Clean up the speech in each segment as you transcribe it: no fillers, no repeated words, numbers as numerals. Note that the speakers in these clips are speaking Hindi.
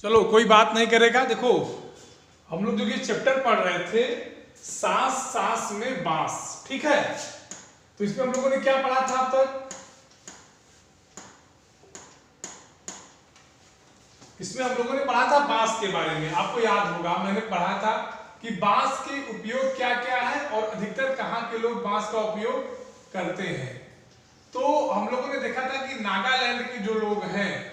चलो कोई बात नहीं करेगा। देखो हम लोग जो ये चैप्टर पढ़ रहे थे सांस सांस में बांस, ठीक है। तो इसमें हम लोगों ने क्या पढ़ा था अब तक? इसमें हम लोगों ने पढ़ा था बांस के बारे में। आपको याद होगा मैंने पढ़ा था कि बांस के उपयोग क्या क्या है और अधिकतर कहाँ के लोग बांस का उपयोग करते हैं। तो हम लोगों ने देखा था कि नागालैंड के जो लोग हैं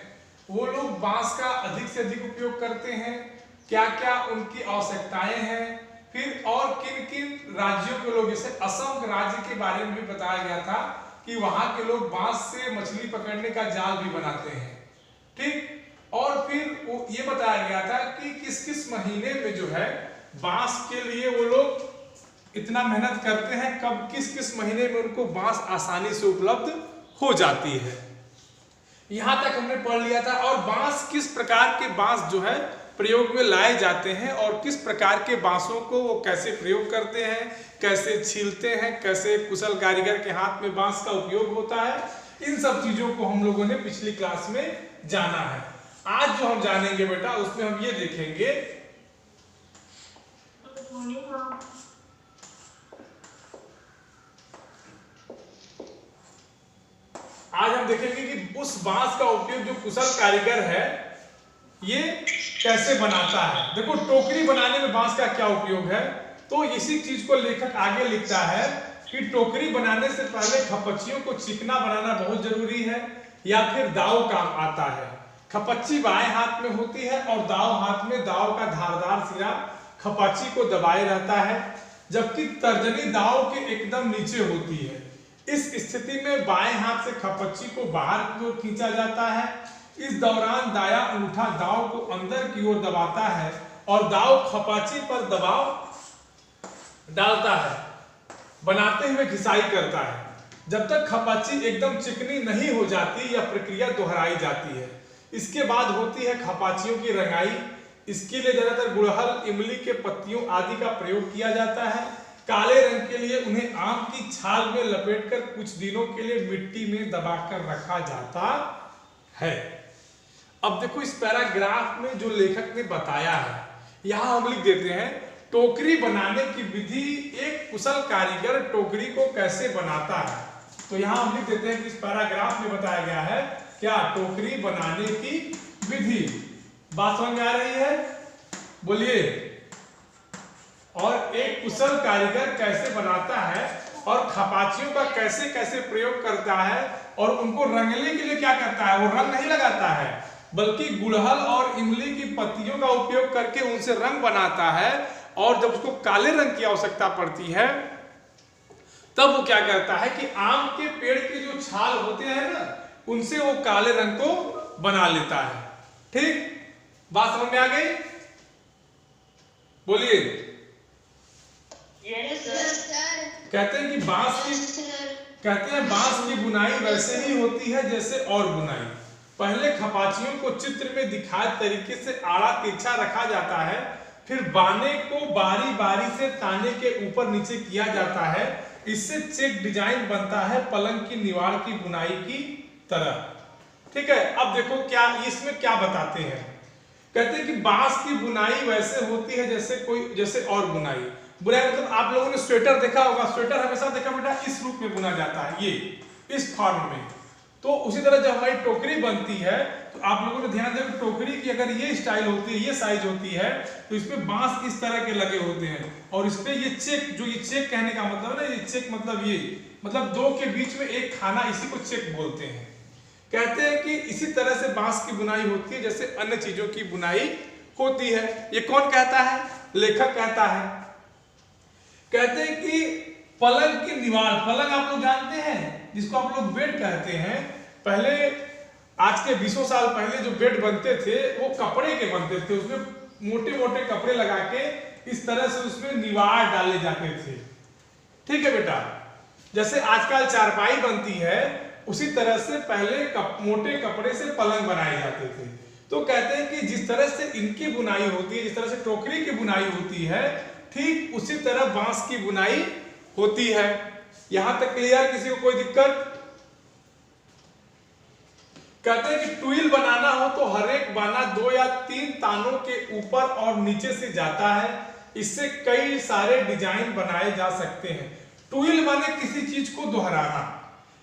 वो लोग बांस का अधिक से अधिक उपयोग करते हैं। क्या क्या उनकी आवश्यकताएं हैं, फिर और किन किन राज्यों के लोग, जैसे असम राज्य के बारे में भी बताया गया था कि वहां के लोग बांस से मछली पकड़ने का जाल भी बनाते हैं, ठीक। और फिर वो ये बताया गया था कि किस किस महीने में जो है बांस के लिए वो लोग इतना मेहनत करते हैं, कब किस किस महीने में उनको बांस आसानी से उपलब्ध हो जाती है। यहां तक हमने पढ़ लिया था। और बांस किस प्रकार के बांस जो है प्रयोग में लाए जाते हैं और किस प्रकार के बांसों को वो कैसे प्रयोग करते हैं, कैसे छीलते हैं, कैसे कुशल कारीगर के हाथ में बांस का उपयोग होता है, इन सब चीजों को हम लोगों ने पिछली क्लास में जाना है। आज जो हम जानेंगे बेटा उसमें हम ये देखेंगे आज हम देखेंगे कि उस बांस का उपयोग जो कुशल कारीगर है ये कैसे बनाता है। देखो टोकरी बनाने में बांस का क्या उपयोग है, तो इसी चीज को लेखक आगे लिखता है कि टोकरी बनाने से पहले खपच्चियों को चिकना बनाना बहुत जरूरी है या फिर दाव काम आता है। खपच्ची बाएं हाथ में होती है और दाव हाथ में, दाव का धारदार सिरा खपच्ची को दबाए रहता है, जबकि तर्जनी दाव के एकदम नीचे होती है। इस स्थिति में बाएं हाथ से खपच्ची को बाहर की ओर खींचा जाता है। इस दौरान दायां अंगूठा दाव को अंदर की ओर दबाता है और दाव खपाची पर दबाव डालता है, बनाते हुए घिसाई करता है जब तक खपाची एकदम चिकनी नहीं हो जाती। यह प्रक्रिया दोहराई जाती है। इसके बाद होती है खपाचियों की रंगाई। इसके लिए ज्यादातर गुड़हल, इमली के पत्तियों आदि का प्रयोग किया जाता है। काले रंग के लिए उन्हें आम की छाल में लपेटकर कुछ दिनों के लिए मिट्टी में दबाकर रखा जाता है। अब देखो इस पैराग्राफ में जो लेखक ने बताया है यहां हम लिख देते हैं टोकरी बनाने की विधि। एक कुशल कारीगर टोकरी को कैसे बनाता है, तो यहां हम लिख देते हैं कि इस पैराग्राफ में बताया गया है क्या, टोकरी बनाने की विधि। बात समझ में आ रही है? बोलिए। और एक कुशल कारीगर कैसे बनाता है और खपाचियों का कैसे कैसे प्रयोग करता है और उनको रंगने के लिए क्या करता है, वो रंग नहीं लगाता है बल्कि गुड़हल और इमली की पत्तियों का उपयोग करके उनसे रंग बनाता है। और जब उसको काले रंग की आवश्यकता पड़ती है तब वो क्या करता है कि आम के पेड़ के जो छाल होते हैं ना उनसे वो काले रंग को बना लेता है, ठीक। बात समझ में आ गई? बोलिए। कहते हैं कि बांस की बुनाई वैसे ही होती है जैसे और बुनाई। पहले खपाचियों को चित्र में दिखाए तरीके से आड़ा तिरछा रखा जाता है, फिर बाने को बारी बारी से ताने के ऊपर नीचे किया जाता है। इससे चेक डिजाइन बनता है पलंग की निवाड़ की बुनाई की तरह, ठीक है। अब देखो क्या इसमें क्या बताते हैं। कहते हैं कि बांस की बुनाई वैसे होती है जैसे और बुनाई मतलब आप लोगों ने स्वेटर देखा होगा, स्वेटर हमेशा देखा बेटा इस रूप में बुना जाता है, ये इस फॉर्म में। तो उसी तरह जब हमारी टोकरी बनती है तो आप लोगों ने ध्यान दें टोकरी की अगर ये स्टाइल होती है, ये साइज होती है, तो इसमें बांस इस तरह के लगे होते हैं और इस पे ये चेक, जो ये चेक कहने का मतलब है ना, ये चेक मतलब ये मतलब दो के बीच में एक खाना, इसी को चेक बोलते हैं। कहते हैं कि इसी तरह से बांस की बुनाई होती है जैसे अन्य चीजों की बुनाई होती है। ये कौन कहता है? लेखक कहता है। कहते हैं कि पलंग की निवाड़, पलंग आप लोग जानते हैं जिसको आप लोग बेड कहते हैं। पहले आज के 20 साल पहले जो बेड बनते थे वो कपड़े के बनते थे, उसमें मोटे मोटे कपड़े लगा के इस तरह से उसमें निवाड़ डाले जाते थे, ठीक है बेटा। जैसे आजकल चारपाई बनती है उसी तरह से पहले मोटे कपड़े से पलंग बनाए जाते थे। तो कहते हैं कि जिस तरह से इनकी बुनाई होती है, जिस तरह से टोकरी की बुनाई होती है, ठीक उसी तरह बांस की बुनाई होती है। यहां तक क्लियर? किसी को कोई दिक्कत? कहते हैं कि ट्विल बनाना हो तो हर एक बाना 2 या 3 तानों के ऊपर और नीचे से जाता है। इससे कई सारे डिजाइन बनाए जा सकते हैं। ट्विल माने किसी चीज को दोहराना।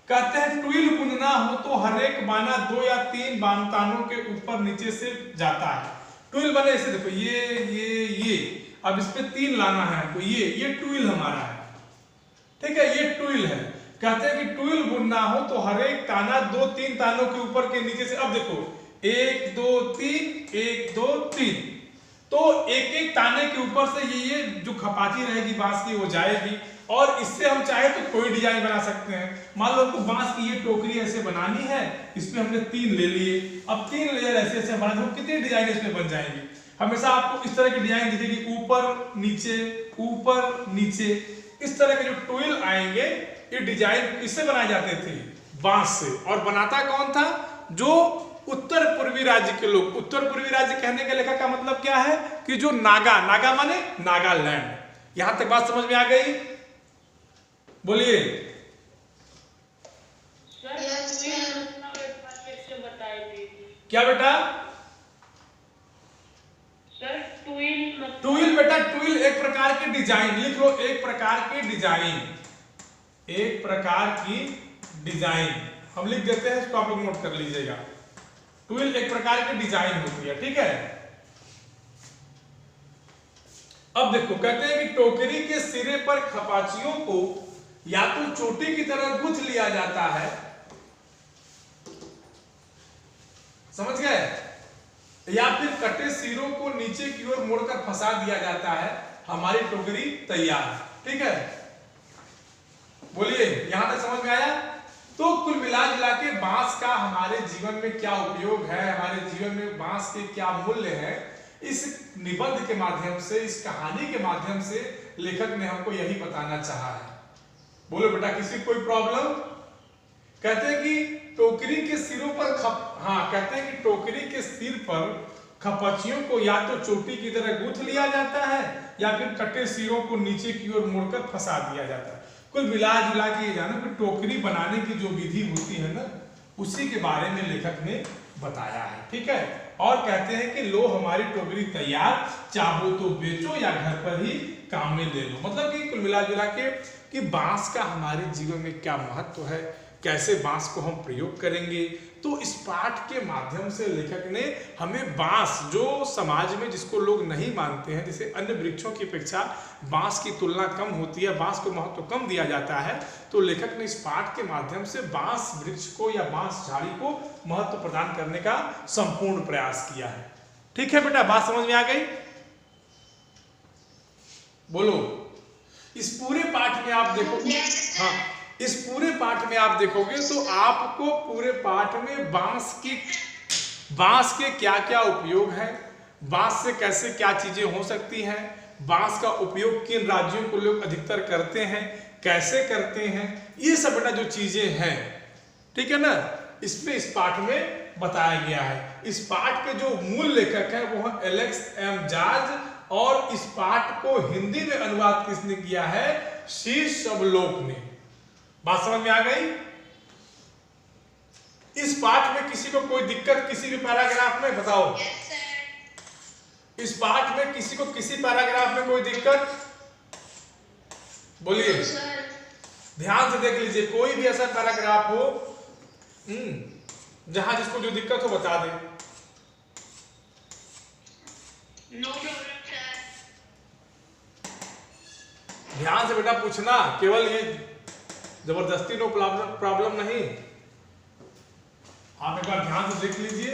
कहते हैं ट्विल बुनना हो तो हर एक बाना 2 या 3 तानों के ऊपर नीचे से जाता है। ट्विल बने ऐसे देखो, ये अब इस पे 3 लाना है हमको, ये ट्विल हमारा है, ठीक है, ये ट्विल है। कहते हैं कि ट्विल बुनना हो तो हर एक ताना 2-3 तानों के ऊपर के नीचे से, अब देखो 1 2 3 1 2 3, तो एक एक ताने के ऊपर से ये जो खपाची रहेगी बांस की वो जाएगी, और इससे हम चाहे तो कोई डिजाइन बना सकते हैं। मान लो आपको बांस की ये टोकरी ऐसे बनानी है, इसमें हमने 3 ले लिए, अब 3 लेयर ऐसे ऐसे बना दो, कितनी डिजाइन इसमें बन जाएंगी। हमेशा आपको इस तरह की डिजाइन दिखेगी, ऊपर नीचे, इस तरह के जो ट्विल आएंगे ये डिजाइन इससे बनाए जाते थे, बांस से। और बनाता कौन था? जो उत्तर पूर्वी राज्य के लोग। उत्तर पूर्वी राज्य कहने के लेखा का मतलब क्या है कि जो नागा माने नागालैंड। यहां तक बात समझ में आ गई? बोलिए। क्या बेटा? ट्विल बेटा, ट्विल एक प्रकार की डिजाइन, लिख लो, एक प्रकार की डिजाइन हम लिख देते हैं, इसको आप लोग नोट कर लीजिएगा। ट्विल एक प्रकार की डिजाइन होती है, ठीक है। अब देखो, कहते हैं कि टोकरी के सिरे पर खपाचियों को या तो चोटी की तरह गूंथ लिया जाता है, समझ गए, या फिर कटे सिरों को नीचे की ओर मोड़कर फंसा दिया जाता है। हमारी टोकरी तैयार, ठीक है। बोलिए, यहां तक समझ में आया? तो कुल मिला जुला के बांस का हमारे जीवन में क्या उपयोग है, हमारे जीवन में बांस के क्या मूल्य है, इस निबंध के माध्यम से, इस कहानी के माध्यम से लेखक ने हमको यही बताना चाहा है। बोलो बेटा, किसी कोई प्रॉब्लम? कहते हैं कि टोकरी के सिरों पर कहते हैं कि टोकरी के सिर पर खपाचियों को या तो चोटी की तरह गूंथ लिया जाता है या फिर कटे सिरों को नीचे की ओर मोड़कर फंसा दिया जाता है। कुल मिला जुला के ये जानो कि टोकरी बनाने की जो विधि होती है ना, उसी के बारे में लेखक ने बताया है, ठीक है। और कहते हैं कि लो हमारी टोकरी तैयार, चाहो तो बेचो या घर पर ही काम में ले लो। मतलब कि कुल मिला जुला के कि बांस का हमारे जीवन में क्या महत्व है, कैसे बांस को हम प्रयोग करेंगे। तो इस पाठ के माध्यम से लेखक ने हमें बांस, जो समाज में जिसको लोग नहीं मानते हैं, जैसे अन्य वृक्षों की अपेक्षा बांस की तुलना कम होती है, बांस को महत्व कम दिया जाता है, तो लेखक ने इस पाठ के माध्यम से बांस वृक्ष को या बांस झाड़ी को महत्व प्रदान करने का संपूर्ण प्रयास किया है। ठीक है बेटा, बात समझ में आ गई? बोलो। इस पूरे पाठ में आप देखो, हाँ, इस पूरे पाठ में आप देखोगे तो आपको पूरे पाठ में बांस के क्या क्या उपयोग है, बांस से कैसे क्या चीजें हो सकती हैं, बांस का उपयोग किन राज्यों को लोग अधिकतर करते हैं, कैसे करते हैं, ये सब बेटा जो चीजें हैं, ठीक है ना, इसमें इस पाठ में बताया गया है। इस पाठ के जो मूल लेखक है वो है एलेक्स एम जॉर्ज, और इस पाठ को हिंदी में अनुवाद किसने किया है? शीर्ष अवलोक ने। बात समझ में आ गई? इस पाठ में किसी को कोई दिक्कत किसी भी पैराग्राफ में बताओ? इस पाठ में किसी को किसी पैराग्राफ में कोई दिक्कत? बोलिए, ध्यान से देख लीजिए, कोई भी ऐसा पैराग्राफ हो जहां जिसको जो दिक्कत हो बता दे। ध्यान से बेटा पूछना, केवल ये जबरदस्ती नो प्रॉब्लम नहीं। आप एक बार ध्यान से देख लीजिए।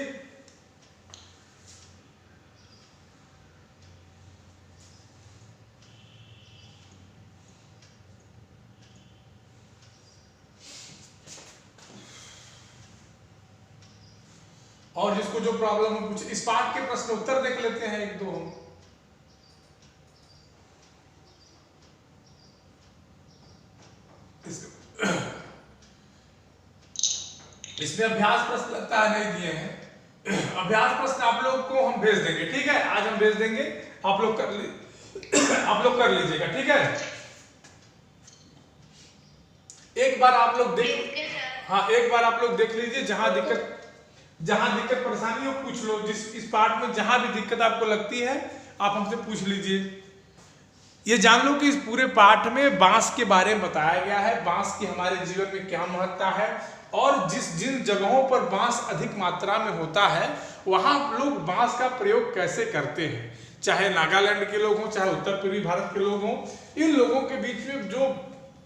और जिसको जो प्रॉब्लम हो कुछ, इस पाठ के प्रश्न उत्तर देख लेते हैं एक दो। इसमें अभ्यास प्रश्न लगता है नहीं दिए हैं। अभ्यास प्रश्न आप लोग को हम भेज देंगे, ठीक है, आज हम भेज देंगे, आप लोग कर लीजिएगा, ठीक है। एक बार आप लोग देख लीजिए, जहां दिक्कत जहां दिक्कत परेशानी हो पूछ लो, इस पार्ट में जहां भी दिक्कत आपको लगती है आप हमसे पूछ लीजिए। ये जान लो कि इस पूरे पाठ में बांस के बारे में बताया गया है, बांस की हमारे जीवन में क्या महत्ता है, और जिन जगहों पर बांस अधिक मात्रा में होता है वहां लोग बांस का प्रयोग कैसे करते हैं, चाहे नागालैंड के लोग हों चाहे उत्तर पूर्वी भारत के लोग हों, इन लोगों के बीच में जो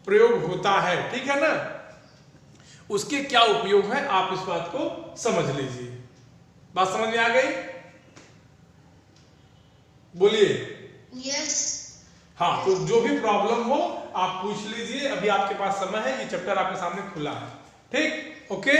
प्रयोग होता है, ठीक है ना, उसके क्या उपयोग है आप इस बात को समझ लीजिए। बात समझ में आ गई? बोलिए। यस। हाँ, तो जो भी प्रॉब्लम हो आप पूछ लीजिए, अभी आपके पास समय है, ये चैप्टर आपके सामने खुला है। ठीक, ओके।